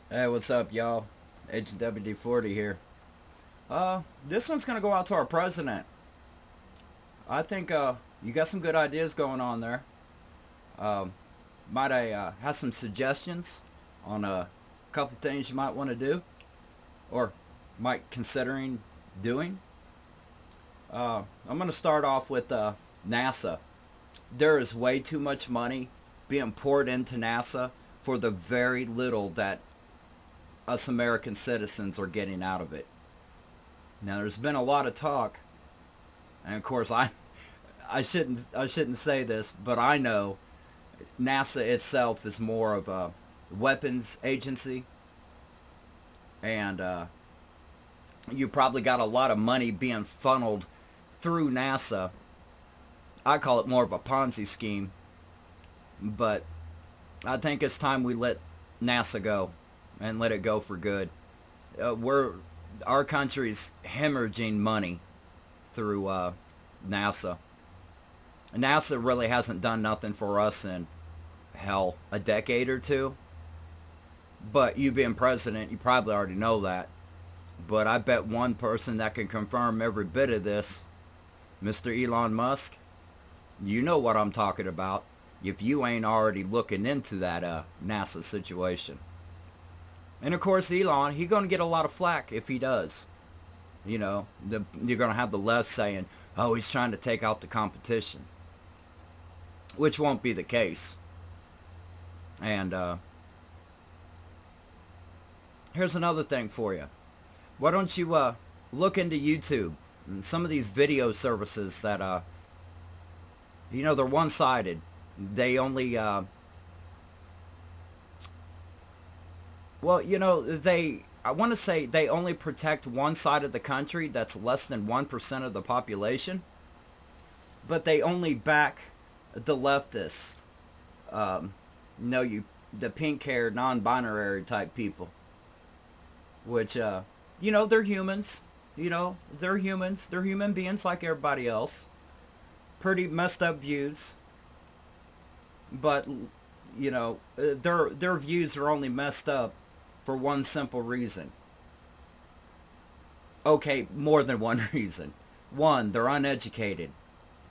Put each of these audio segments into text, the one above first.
Hey, what's up, y'all? Agent WD-40 here. This one's gonna go out to our president. I think you got some good ideas going on there. Um, might I have some suggestions on a couple things you might want to do, or might considering doing? I'm gonna start off with NASA. There is way too much money being poured into NASA for the very little that us American citizens are getting out of it. Now, there's been a lot of talk, and of course, I shouldn't say this, but I know NASA itself is more of a weapons agency, and you probably got a lot of money being funneled through NASA. I call it more of a Ponzi scheme, but I think it's time we let NASA go and let it go for good. We're Our country's hemorrhaging money through NASA. NASA really hasn't done nothing for us in hell a decade or two. But you being president, you probably already know that. But I bet one person that can confirm every bit of this, Mr. Elon Musk, you know what I'm talking about. If you ain't already looking into that NASA situation. And of course, Elon, he's gonna get a lot of flack if he does. You're gonna have the left saying, "Oh, he's trying to take out the competition," which won't be the case. And here's another thing for you. Why don't you look into YouTube and some of these video services that they're one-sided. They only they I want to say they only protect one side of the country that's less than 1% of the population, but they only back the leftists. Um, no, the pink-haired, non-binary type people, which they're humans. They're humans. They're human beings like everybody else. Pretty messed up views, but their views are only messed up for one simple reason. Okay, more than one reason. One, they're uneducated,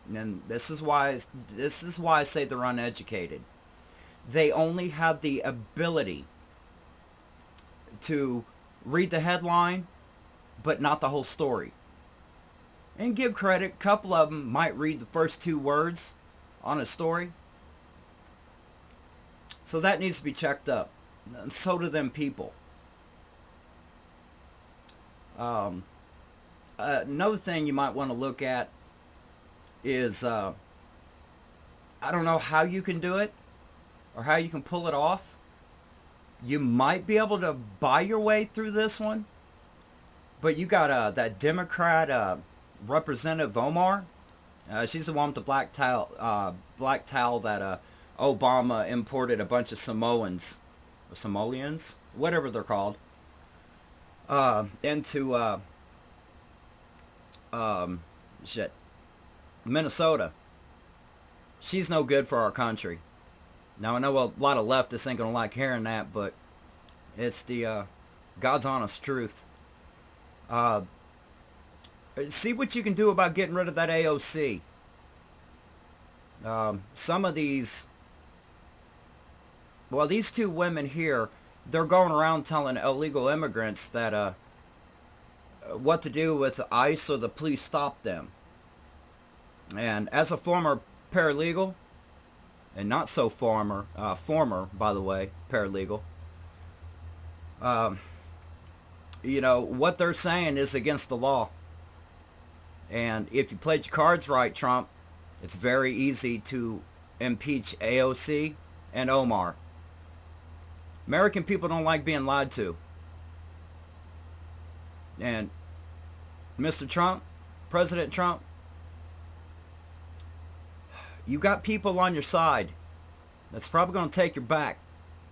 and this is why I say they're uneducated. They only have the ability to read the headline, but not the whole story. And give credit, a couple of them might read the first two words on a story, so that needs to be checked up. And so do them people. Um, Another thing you might want to look at is I don't know how you can do it or how you can pull it off. You might be able to buy your way through this one, but you got that Democrat Representative Omar. She's the one with the black towel that Obama imported a bunch of Samoans, or Somalians, whatever they're called, into um, shit, Minnesota. She's no good for our country. Now I know a lot of leftists ain't gonna like hearing that, but it's the God's honest truth. Uh, See what you can do about getting rid of that AOC. Some of these two women here, they're going around telling illegal immigrants that what to do with ICE or the police stop them. And as a former paralegal, and not so former, by the way, paralegal, um, what they're saying is against the law. And if you played your cards right, Trump, it's very easy to impeach AOC and Omar. American people don't like being lied to. And Mr. Trump, President Trump, you got people on your side that's probably going to take your back.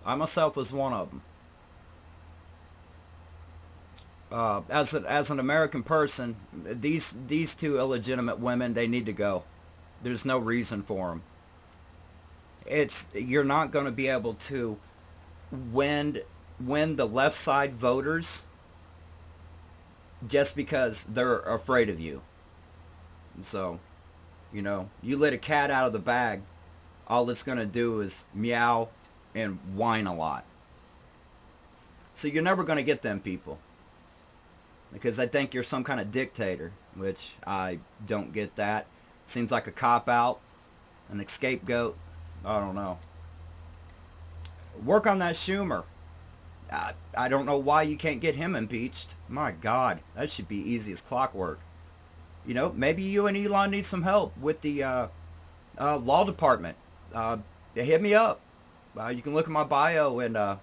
I myself was one of them. As an American person, these two illegitimate women, they need to go. There's no reason for them. You're not going to be able to win win the left side voters just because they're afraid of you. So, you let a cat out of the bag, all it's going to do is meow and whine a lot. So you're never going to get them people because they think you're some kind of dictator, which I don't get that. Seems like a cop-out, an scapegoat. I don't know. Work on that Schumer. I don't know why you can't get him impeached. My God, that should be easy as clockwork. Maybe you and Elon need some help with the law department. Hit me up. You can look at my bio and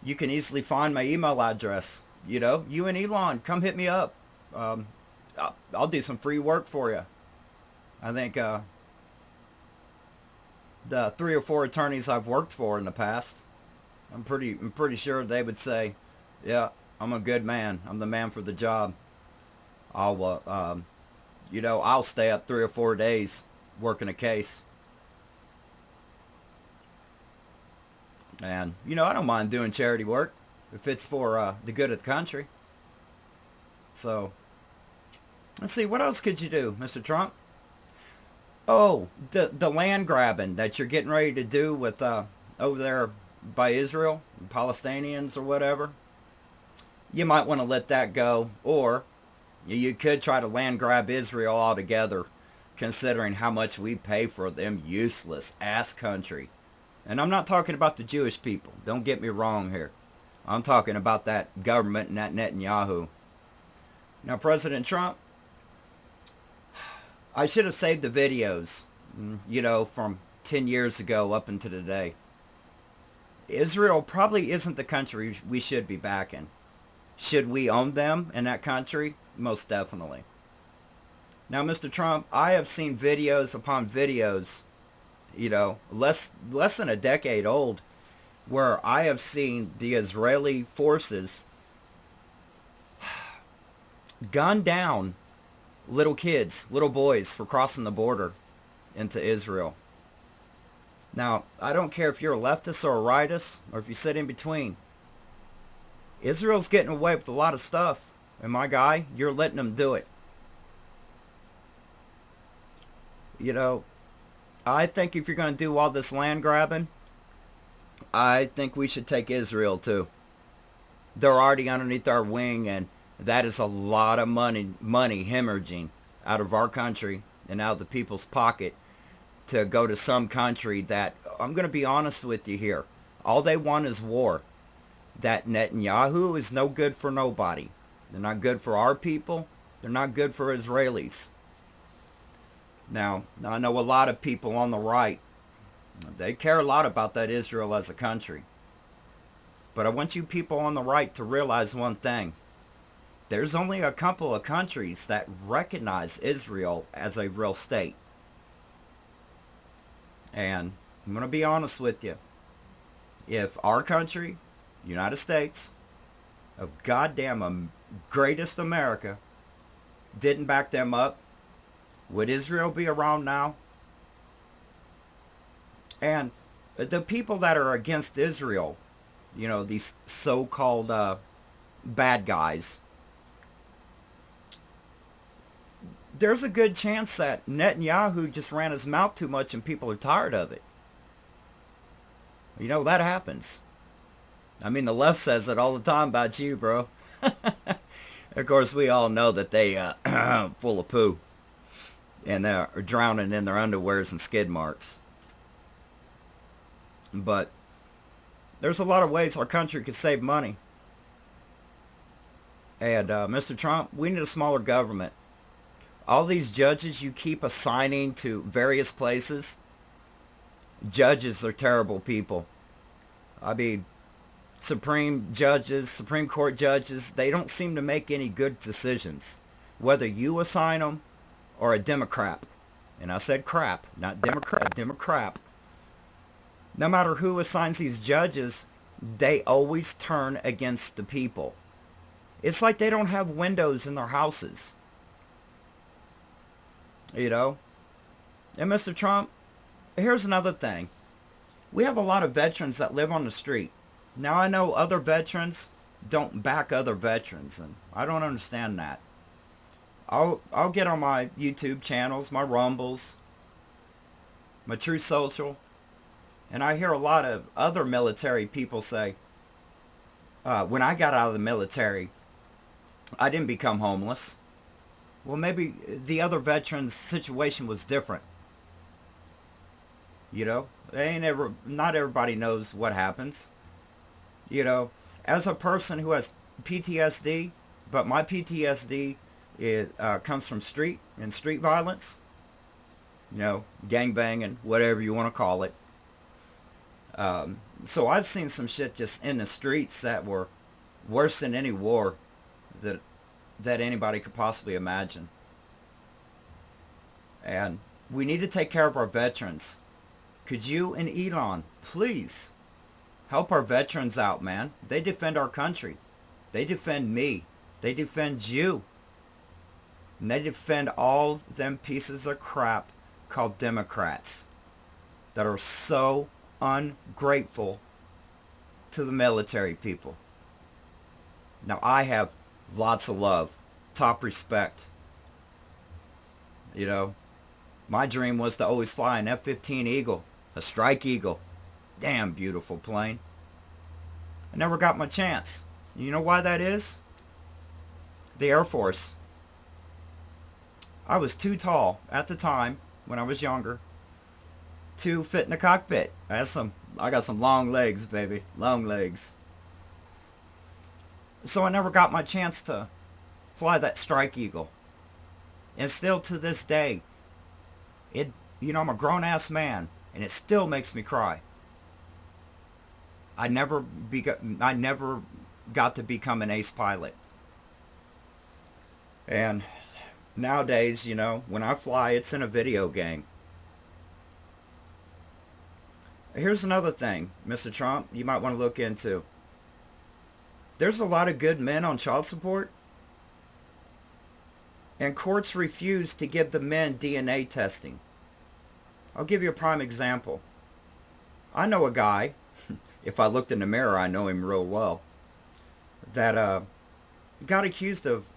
you can easily find my email address. You and Elon, come hit me up. I'll do some free work for you. I think the 3 or 4 attorneys I've worked for in the past, I'm pretty sure they would say, yeah, I'm a good man. I'm the man for the job. I'll stay up 3 or 4 days working a case. And, I don't mind doing charity work if it's for the good of the country. So, let's see, what else could you do, Mr. Trump? Oh, the land grabbing that you're getting ready to do with over there by Israel, Palestinians or whatever. You might want to let that go, or you could try to land grab Israel altogether, considering how much we pay for them useless ass country. And I'm not talking about the Jewish people. Don't get me wrong here. I'm talking about that government and that Netanyahu. Now, President Trump, I should have saved the videos, from 10 years ago up into today. Israel probably isn't the country we should be backing. Should we own them in that country? Most definitely. Now, Mr. Trump, I have seen videos upon videos, less than a decade old, where I have seen the Israeli forces gun down little kids, little boys, for crossing the border into Israel. Now, I don't care if you're a leftist or a rightist, or if you sit in between. Israel's getting away with a lot of stuff, and my guy, you're letting them do it. I think if you're going to do all this land grabbing, I think we should take Israel too. They're already underneath our wing, and that is a lot of money hemorrhaging out of our country and out of the people's pocket to go to some country that, I'm going to be honest with you here, all they want is war. That Netanyahu is no good for nobody. They're not good for our people. They're not good for Israelis. Now, I know a lot of people on the right, they care a lot about that Israel as a country. But I want you people on the right to realize one thing. There's only a couple of countries that recognize Israel as a real state. And I'm going to be honest with you. If our country, United States, of goddamn greatest America, didn't back them up, would Israel be around now? And the people that are against Israel, these so-called bad guys, there's a good chance that Netanyahu just ran his mouth too much and people are tired of it. That happens. I mean, the left says it all the time about you, bro. Of course, we all know that they full of poo. And they're drowning in their underwears and skid marks. But there's a lot of ways our country could save money. And Mr. Trump, we need a smaller government. All these judges you keep assigning to various places, judges are terrible people. I mean, Supreme Court judges, they don't seem to make any good decisions. Whether you assign them or a Democrat. And I said crap, not Democrat, Democrat. No matter who assigns these judges, they always turn against the people. It's like they don't have windows in their houses. And Mr. Trump, here's another thing. We have a lot of veterans that live on the street. Now I know other veterans don't back other veterans, and I don't understand that. I'll get on my YouTube channels, my Rumbles, my True Social, and I hear a lot of other military people say, when I got out of the military, I didn't become homeless. Well, maybe the other veterans' situation was different. You know, they ain't ever. Not everybody knows what happens. You know, as a person who has PTSD, but my PTSD comes from street violence. You know, gang banging, whatever you want to call it. So I've seen some shit just in the streets that were worse than any war that anybody could possibly imagine. And we need to take care of our veterans. Could you and Elon please help our veterans out, man? They defend our country. They defend me. They defend you. And they defend all them pieces of crap called Democrats that are so ungrateful to the military people. Now, I have lots of love, top respect. You know, my dream was to always fly an F-15 Eagle, a Strike Eagle. Damn beautiful plane. I never got my chance. You know why that is? The Air Force. I was too tall at the time when I was younger to fit in the cockpit. I got some long legs, baby. Long legs. So I never got my chance to fly that Strike Eagle. And still to this day, I'm a grown ass man, and it still makes me cry. I never got to become an ace pilot. And nowadays, when I fly, it's in a video game. Here's another thing, Mr. Trump, you might want to look into. There's a lot of good men on child support, and courts refuse to give the men DNA testing. I'll give you a prime example. I know a guy, if I looked in the mirror, I know him real well, that got accused of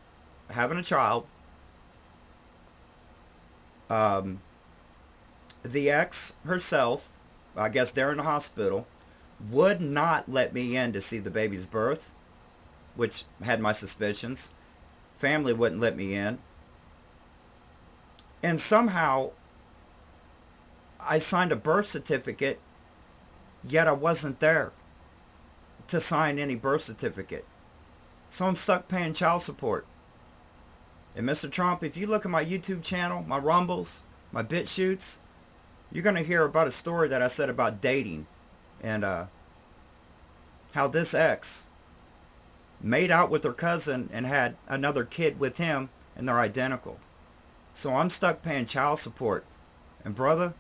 having a child. The ex herself, I guess they're in the hospital, would not let me in to see the baby's birth, which had my suspicions. Family wouldn't let me in. And somehow I signed a birth certificate, yet I wasn't there to sign any birth certificate. So I'm stuck paying child support. And Mr. Trump, if you look at my YouTube channel, my Rumbles, my bit shoots, you're going to hear about a story that I said about dating and how this ex made out with her cousin and had another kid with him, and they're identical. So I'm stuck paying child support. And brother,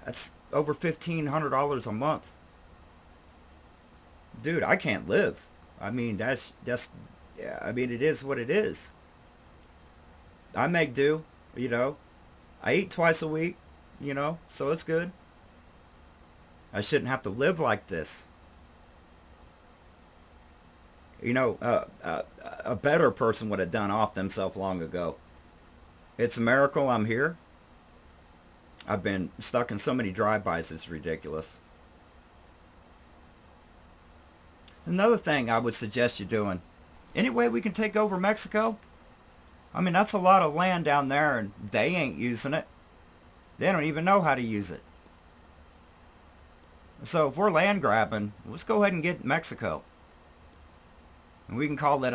that's over $1,500 a month. Dude, I can't live. I mean, it is what it is. I make do, I eat twice a week, so it's good. I shouldn't have to live like this. A better person would have done off themselves long ago. It's a miracle I'm here. I've been stuck in so many drive-bys, it's ridiculous. Another thing I would suggest you doing, any way we can take over Mexico? I mean, that's a lot of land down there, and they ain't using it. They don't even know how to use it. So if we're land grabbing, let's go ahead and get Mexico. And we can call it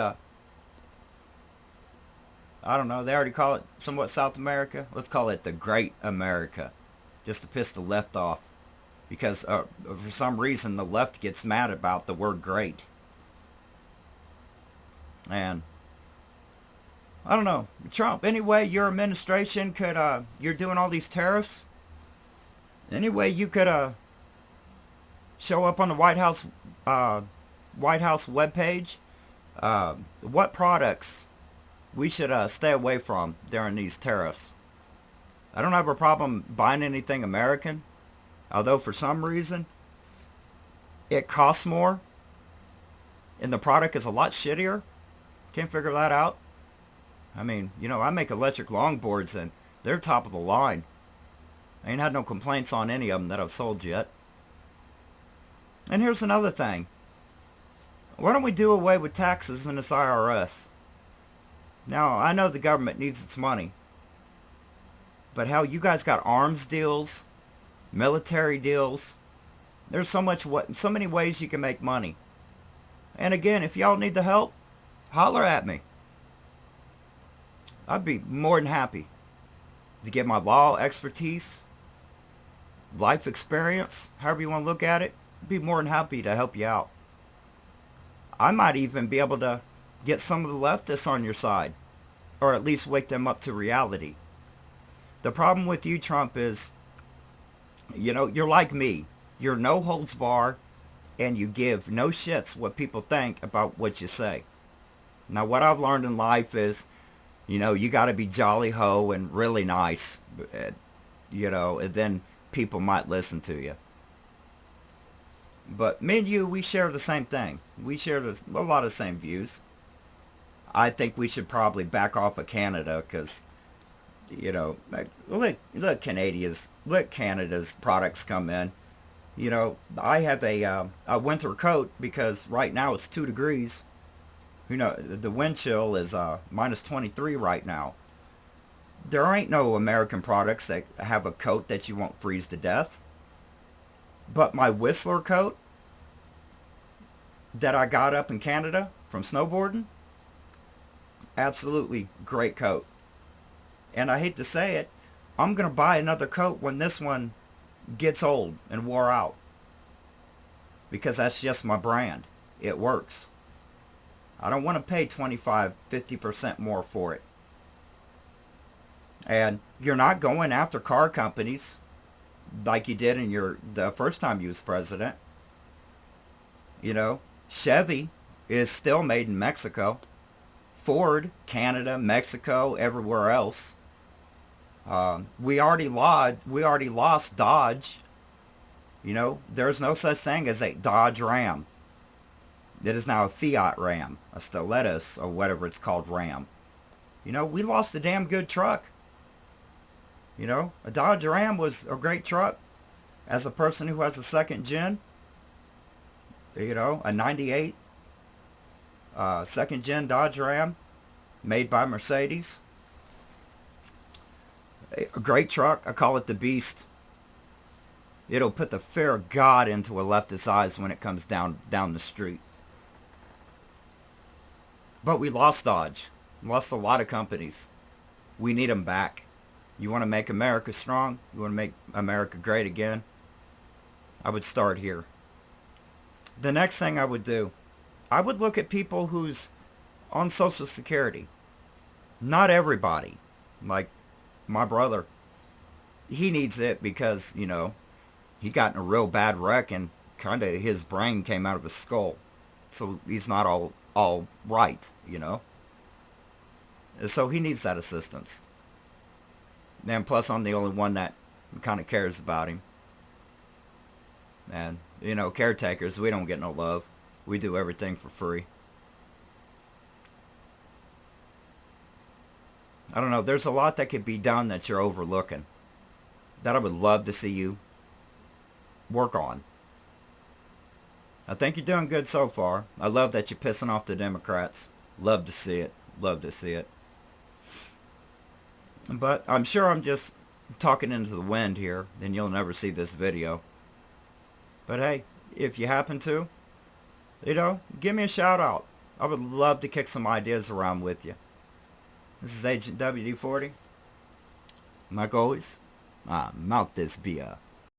I don't know, they already call it somewhat South America. Let's call it the Great America, just to piss the left off. Because for some reason the left gets mad about the word great. And I don't know, Trump, anyway your administration could, you're doing all these tariffs, anyway you could show up on the White House webpage, what products we should stay away from during these tariffs. I don't have a problem buying anything American, although for some reason it costs more and the product is a lot shittier. Can't figure that out. I mean, you know, I make electric longboards and they're top of the line. I ain't had no complaints on any of them that I've sold yet. And here's another thing. Why don't we do away with taxes in this IRS? Now, I know the government needs its money. But hell, you guys got arms deals, military deals. There's so many ways you can make money. And again, if y'all need the help, holler at me. I'd be more than happy to get my law expertise, life experience, however you want to look at it. I'd be more than happy to help you out. I might even be able to get some of the leftists on your side, or at least wake them up to reality. The problem with you, Trump, is, you know, you're like me. You're no holds bar, and you give no shits what people think about what you say. Now, what I've learned in life is, you know, you got to be jolly ho and really nice, you know, and then people might listen to you. But me and you, we share the same thing. We share a lot of the same views. I think we should probably back off of Canada because, you know, let Canada's products come in. You know, I have a winter coat because right now it's 2 degrees. You know, the wind chill is minus 23 right now. There ain't no American products that have a coat that you won't freeze to death. But my Whistler coat that I got up in Canada from snowboarding, absolutely great coat. And I hate to say it, I'm going to buy another coat when this one gets old and wore out. Because that's just my brand. It works. I don't want to pay 25, 50% more for it. And you're not going after car companies like you did in the first time you was president. You know, Chevy is still made in Mexico. Ford, Canada, Mexico, everywhere else. We already lost Dodge. You know, there's no such thing as a Dodge Ram. It is now a Fiat Ram, a Stellantis, or whatever it's called, Ram. You know, we lost a damn good truck. You know, a Dodge Ram was a great truck. As a person who has a second gen, you know, a 98 second gen Dodge Ram made by Mercedes. A great truck. I call it the Beast. It'll put the fear of God into a leftist's eyes when it comes down the street. But we lost Dodge. Lost a lot of companies. We need them back. You want to make America strong? You want to make America great again? I would start here. The next thing I would do, I would look at people who's on Social Security. Not everybody. Like my brother. He needs it because, you know, he got in a real bad wreck and kind of his brain came out of his skull. So he's not all right, you know. So he needs that assistance. And plus I'm the only one that kind of cares about him. And, you know, caretakers, we don't get no love. We do everything for free. I don't know, there's a lot that could be done that you're overlooking. That I would love to see you work on. I think you're doing good so far. I love that you're pissing off the Democrats. Love to see it. Love to see it. But I'm sure I'm just talking into the wind here, then you'll never see this video. But hey, if you happen to, you know, give me a shout out. I would love to kick some ideas around with you. This is Agent WD-40. Like always, I'm out this beer.